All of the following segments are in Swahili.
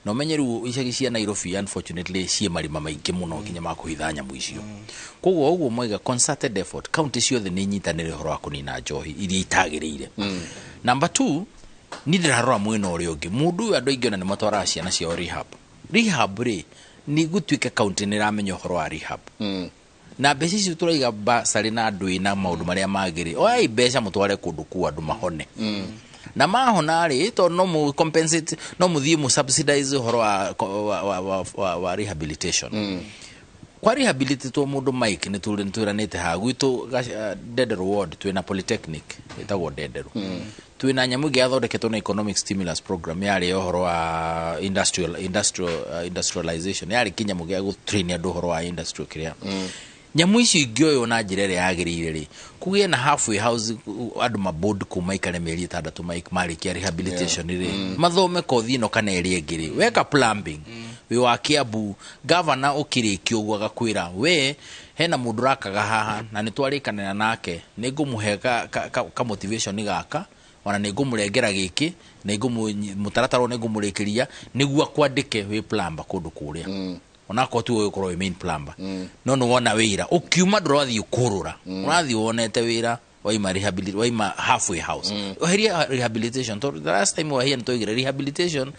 no menyeru icagi cia Nairobi unfortunately cie marima maingi muno kinya makuhitha nyamu icio koguo uguo moiga concerted effort county ciothe ni nyitanire horo wa kunina njohi iria itagirire number 2 ni ndirarora mwena uri ungi mundu andu aingi ona ni matwara ciana cio rehab ri ni gutuike county ni ramenya horo wa rehab na mbeca icio turaiga basari na andu na maundu maria magiri oi mbeca mutware kundu ku andu mahone na mahona ri to no mu compensate no muthie mu subsidize horo wa rehabilitation kwa rehabilitate to mundu Mike ni turanite ha gwitu Dederu ward twina polytechnic itagwo Dederu twina nyamu gyathondeketwo na economic stimulus program yari horo wa industrialization yari kinyamu gya gutrain andu horo wa industrial kiria nyamu ici ingioyo na njirere yagirire ri kugie na halfway house andu maboard kuma ikare meri 6 Mike mari kia rehabilitation ri mathome kothi no kana eri engiri weka plumbing we wa Kiambu governor ukiriki ugwa gakwira we hena mundu rakaga haha na nitwarikanira nake ningumuheka ka motivation gaka ona ningumurengera giki ningumutarataro ningumurikiria niguo kwandike we plumber kundu kuria ona ko tu ukorwo main plumber no wona wira ukiuma ndurathi ukurura urathi wonete wira waima rehabilitation waima halfway house oheria rehabilitation to the last time wahia ntoigira rehabilitation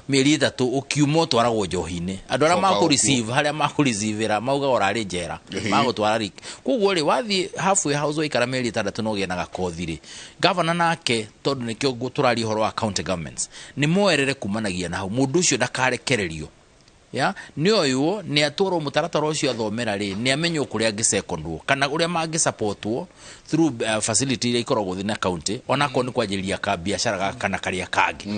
mieri 3 ukiuma twaragwo njohine andu ara maku receive haria maku receivera mauga orari njera magutwara rik kuguo ri wathi halfway house waikara mieri 3 no gena gakothi ri governor nake tondu nikyo turari horo wa county governments ni moerere kumanagia na mundu ucio ndakarekererio ya nioyo ni atoro mutaratara ucio athomera ri ni amenyo kuria angisecondwo kana uria mangi supportwo through facility ile ikoragwo thina county ona ko ni kwajiriria ka biashara kana karia kangi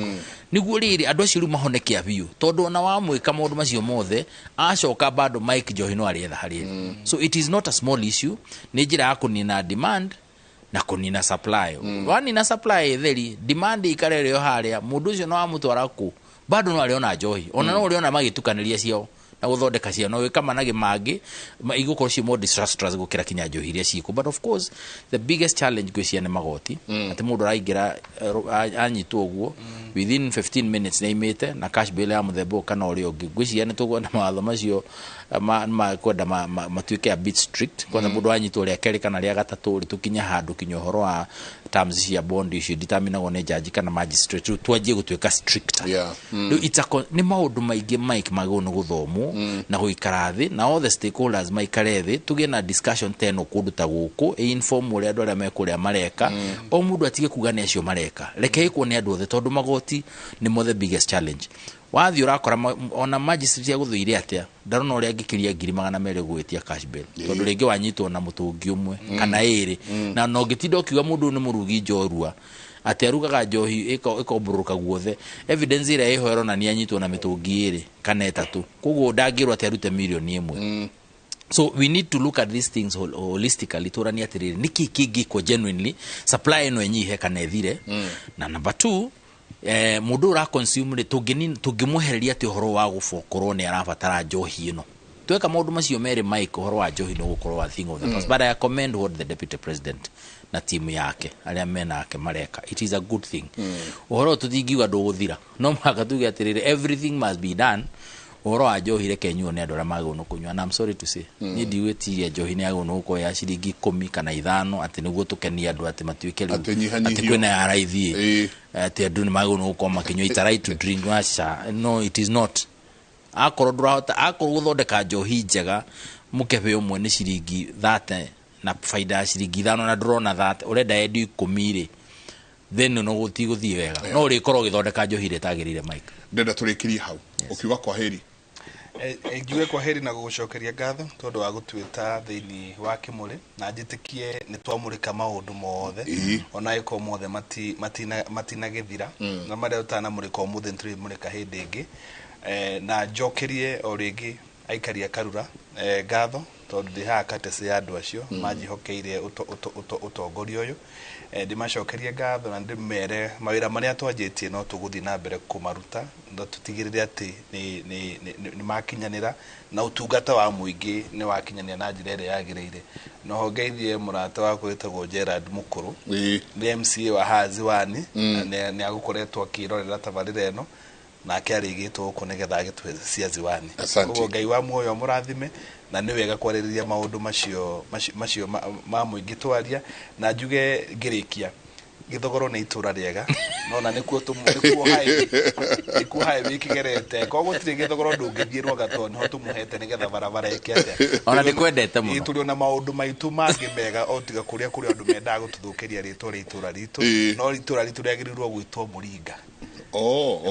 niguo riri andu acio mahonekia biu tondu ona wa mwika maundu macio mothe acoka bado Mike Johino ari etha hari so it is not a small issue ni njira ya kunina demand na kunina supply wani na supply theri demand ikarereo haria mundu ucio no amutwara ku bado no aliona njohi ona no uliona magitukaniria cio na guthondeka cio no kama nage magi igukoro cio more disastrous gukira kinya njohi iria ciku but of course the biggest challenge gwecia ne magoti ati mundu raingira anyitwo guo within 15 minutes na imete na cash bill ya muthebo kana uri ungi gwecia ne tugona mawatho macio kwenda matuike a bit strict kwa sababu anyitwo ria keri kana ria gatatu ri tukinya handu kinyo horo wa terms cia bond icio determine ne judge kana magistrate twajie gutuika strict ni maundu maingi Mike magonu guthomo na guikara thi na all the stakeholders maikare thi tugie na discussion teno kundu ta guku inform uri andu aria mekuria mareka o mundu atige kugana acio mareka reke iko ni andu othe tondu magoti ni mo the biggest challenge wathi urakora ona magistrate ya guthuire atia ndarona uri angikiria 200,000 gwitia cash bill tondu ringi wanyitwo na mutungi umwe kana iri na no ngitindo kiuga mundu ni murugi njorua ati arugaga njohi ikoburuka guothe evidence ire ihoero na ni anyitwo na mitungi iri kana 3 kuguo ndangirwa ati arute milioni 1 so we need to look at these things holistically turani atiriri niki kigi ko genuinely supply no enyihe kana ethire na number 2 mundu ra consume ri tungimuhereria ati horo wa gufokorwo ni arabatara njohi ino tweka maundu macio mere Mike horo wa njohi no gukorwo wa thing of the past but I commend what the deputy president na timu yake aria mena yake mareka it is a good thing horo tutingiuga nduguthira no mwaka tuge atiriri everything must be done horo wa njohi reke nyuo ne andu ara magono kunywa and I'm sorry to say ni ndiwetiria njohi ne agono ko ya ciringi 10 kana 5 ati niguo tukenia andu ati matuike ati kwena ya raithi ati andu ni magono ko makinywa it's right to drink washa no it is not akoro ndurahota akoro guthondeka njohi njega mukebe umwe ni ciringi 30 na faida ciringi 5 na ndurona 30 urenda endi 10 ri then no gutiguthie wega no ri korwo githondeka njohi retagirire Mike ndenda turikirie hau ukiuga kwa heri ngiuge kwa heri na gugucokeria ngatho tondu wa gutwita thiini wa kimuri na njitikie ni twamurika maundu mothe ona iko mothe matina githira na maria utana murika umuthe nturi murika hindi ingi na njokerie o ringi aikaria karura ngatho tondu ndi hakatese ya andu acio majihokeire utongoria uyu ndimacokerie ngatho na ndimere mawira maria twanjitie no tuguthi na mbere kumaruta ndo tutigirire ati ni makinyanira na utungata wa muingi ni wakinyanira na njira ire yagireire no hongeithie murata wa kwitagwo Gerard Mukuru ni MCA wa Hazi Wani ni agukoretwo akirorera tabarira eno na kiarigitwo ko negetha gitwe cia ziwani Asante. koguo Ngai wa muoyo murathime na ni wega kwaririria maundu macio ma muingi twaria na njuge ngirikia githogoro ni itura riega nona nikuo hai wikigerete koguo tiri githogoro ndungithirwo gatoni ho tumuhete nigetha barabara ikete ona nikwendete muno ituri na maundu maitu mangi mega otiga kuria andu mendaga gututhukiria ritwa ri itura ritu no itura ritu riagirirwo gwitwo Muringa.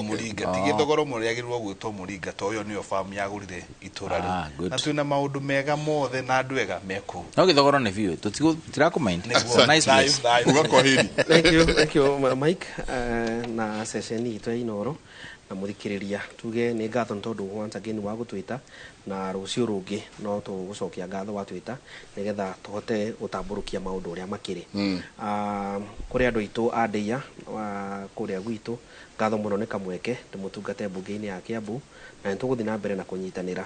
Muringa tigithogoro muriagirirwo gwitwo Muringa to yo niyo farm yagurire itura ri na twina maundu mega mothe na andu ega meku no githogoro ni view tirakumind nice place ugakwahiri. Thank you Mike na session itu ya Inoro na muthikiriria tuge ni ngatho tondu once again wa gutwita na rucio rungi no tugucokia ngatho wa twita nigetha tuhote gutamburukia maundu uria makiri kuri andu itu andeia kuria gwitu ngatho muno ni kamweke tumutungate bunge-ini ya Kiambu na nituguthi na mbere na kunyitanira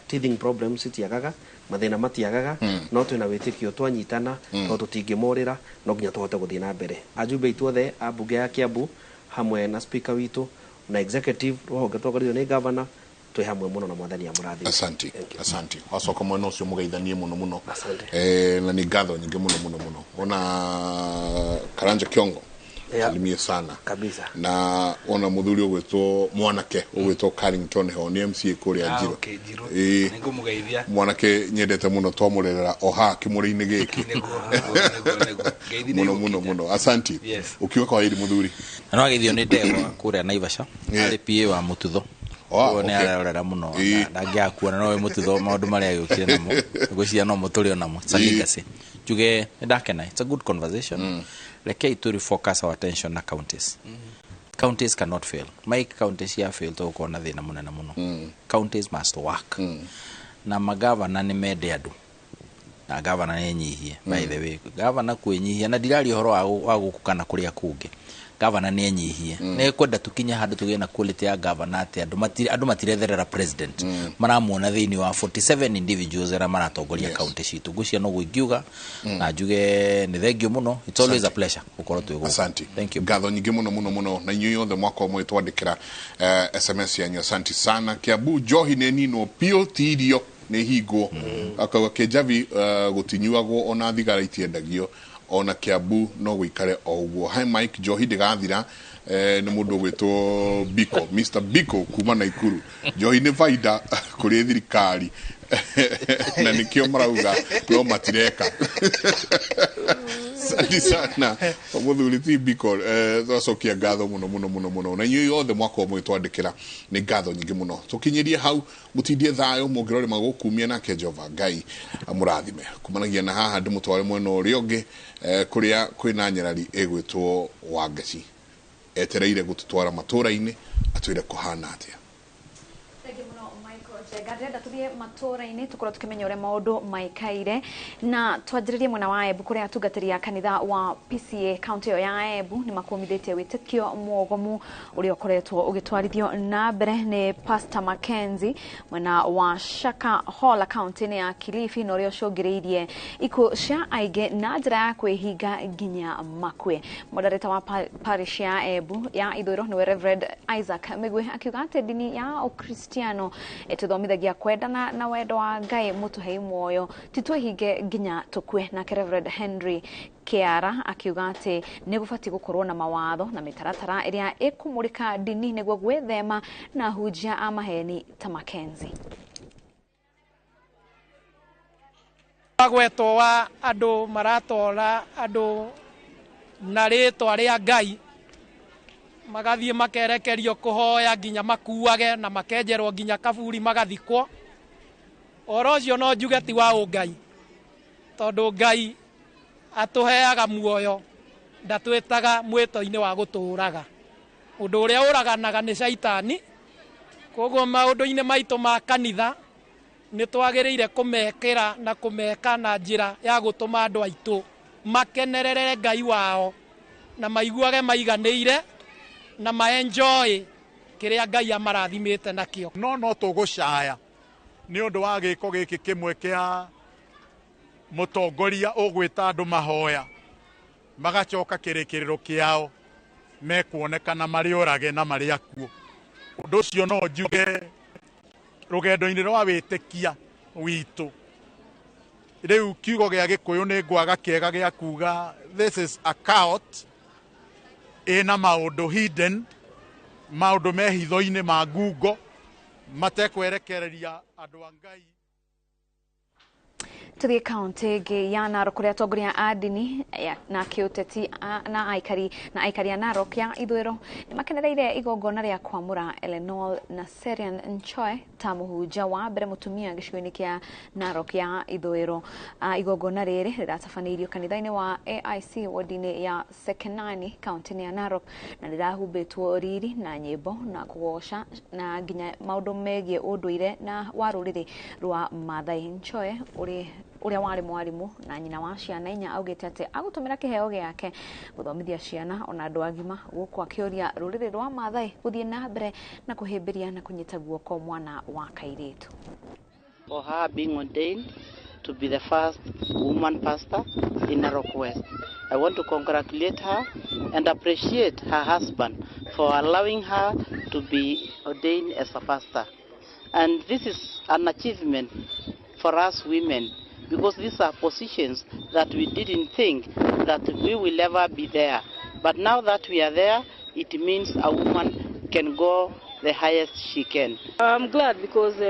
teething problems itiagaga mathina matiagaga no twina witikio twanyitana to tutingimorira no nginya tuhote guthi na mbere ajumbe itwothe a bunge ya Kiambu hamwe na speaker witu na executive roho gatwagorio ni governor twi hamwe muno na mwathani ya murathi. Asante wacoka mwena ucio mugeithanie muno na ni ngatho nyingi muno ona Karanja Kiongo alimie sana kabisa na ona muthuri ogwetwo mwanake ogwetwo Carrington ho ni MCA kuria Njiro ningumugeithia mwanake nyendete muno twamurerera oha kimuri-ini giki muno asante ukiwa kwa hili muthuri no ageithio ni ndegwa kuria Naivasha ari PA wa Mututho ne ararora muno ndangiakuona no we Mututho maundu maria yukire namo gucia no muturi onamo sagigase juge ndakena it's a good conversation like to refocus our attention na counties counties cannot fail Mike counties ya fail to kona thina munene muno counties must work na magavana ni mede andu na gavana ni nyihie by the way gavana kwenyihia na dirari horo wa gukukana kuria kungi gavana ni nyihie ne kwenda tukinya handu tugena quality ya gavana ati andu matiretherera president maramuona thini wa 47 individuals era maratongoria county citu gucia no guingiuga na njuge ni thengio muno it's always a pleasure ukorwo twego asante thank you ngatho nyingi muno na inyu yothe mwako mwe twandikira SMS yanyu asante sana Kiambu johi ne nino pio tirio ne higo akawa kejavi gutinyuagwo ona thigara itiendagio ona Kiambu no gwikare oguo hi Mike johi ndigathira ni mundu gwitwo Biko Mr Biko kuma na Ikuru johi ni faida kuri thirikari na nikio marauga no matireka sadi sana muthuri ti Biko twacokia ngatho muno na inyu yothe mwako mwe twandikira ni ngatho nyingi muno tukinyirie hau mutindie thayo mungirore magukumia nake Jehova Ngai amurathime kumanagia na haha ndimutware mwena uri ungi kuria kwina nyarari egwitwo Wangaci etereire gututwara matura-ini atwire kuhana atia Garenda tuthie matura-ini tukorwo tukimenya uria maundu maikaire na twanjiririe mwena wa Embu kuria atungatiria kanitha wa PCA county ya Embu ni makumithitie witikio mwogomu uria ukoretwo ugitwarithio na mbere ni Pastor Mackenzie mwena wa Shaka Hall county ya Kilifi no rio cungiriirie ikuo cia aige na njira ya kwihinga nginya makwe modereta wa parish ya Embu ya ithuro ni Reverend Isaac Migwe akiuga ati dini ya Ukristiano mithagia kwendana na wendo wa Ngai mutuhei muoyo titwehinge nginya tukwe na Reverend Henry Kiara akiuga ati ni gubati gukorwo na mawatho na mitaratara iria ikumurika dini niguo gwethema na hujia amaheni ta Mackenzie agweto wa andu maratora andu na ritwa ria Ngai magathie makerekerio kuhoya nginya makuage na makenjerwo nginya kaburi magathikwo orocio no njuge ti wa Ngai tondu Ngai atuheaga muoyo ndatwitaga mwito-ini wa guturaga undu uria uraganaga ni shaitani koguo maundu-ini maitu ma kanitha ni twagiriire kumekira na kumeka na njira ya gutuma andu aitu makenerere Ngai wao na maiguage maiganire na maenjoy kiria Ngai amarathimite nakio no tugucaya ni undu wa giko giki kimwe kia mutongoria ugwita andu mahoya magacoka kirikiriro kiao mekuonekana mari orage na mari akuo Ũndũ ũcio no njuge rũgendo-inĩ rwa wĩtĩkia witũ rĩu kiugo gĩa Gĩkũyũ nĩ ngwaga kĩega gĩa kuga this is a cult ĩna maũndũ hidden, maũndũ me hitho-inĩ ma ngungo matekwerekereria andũ a Ngai. Tuthie kaunti ĩngĩ ya Narok kũrĩa atongoria a ndini na kĩũteti na aikari a Narok ya ithũĩro nĩ makenereire igongona rĩa kwamũra Eleanor na Serian Nchoe ta mũhunjia wa mbere mũtumia gĩcigo-inĩ kĩa Narok ya ithũĩro. Igongona rĩrĩ rĩratabanĩirio kanitha-inĩ wa AIC wodi-inĩ ya Sekenani kaunti-inĩ ya Narok na rĩrahumbĩtwo riri na nyĩmbo na kũgoca na nginya maũndũ megiĩ ũndũire na wa rũrĩrĩ rwa Maathai. Nchoe ũrĩa warĩ mwarimũ na nyina wa ciana inya augĩte atĩ agũtũmĩra kĩheo gĩake gũthomithia ciana ona andũ agima gũkũ akĩũria rũrĩrĩ rwa Maathai gũthiĩ na mbere na kũhĩmbĩria na kũnyita guoko mwana wa kairĩtu. For her being ordained to be the first woman pastor in Narok West, I want to congratulate her and appreciate her husband for allowing her to be ordained as a pastor. And this is an achievement for us women, because these are positions that we didn't think that we will ever be there. But now that we are there, it means a woman can go the highest she can. I'm glad because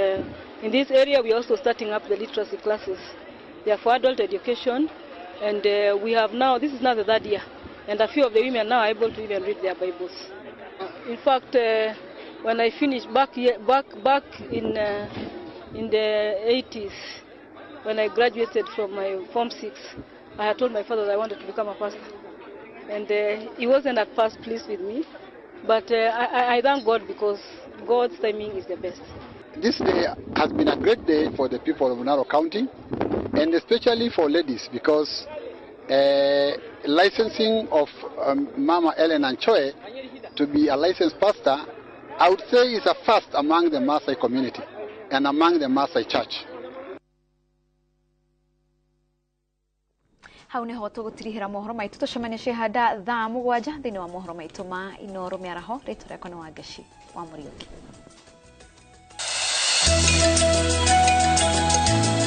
in this area we are also starting up the literacy classes. They are for adult education, and we have now, this is now the third year, and a few of the women now are able to even read their Bibles. In fact, when I finished back in the 80s, when I graduated from my Form 6, I had told my father that I wanted to become a pastor. And he wasn't at first pleased with me, but I thank God because God's timing is the best. This day has been a great day for the people of Narok County, and especially for ladies, because licensing of Mama Ellen Nchoe to be a licensed pastor, I would say is a first among the Maasai community and among the Maasai church. Hau niho tũgũtirihĩra mohoro maitũ tũcemanie handa thaa 7 thĩinĩ wa mohoro maitũ ma Inooro mĩaraho. Rĩtwa rĩakwa nĩ Wangeci wa Mũriũki.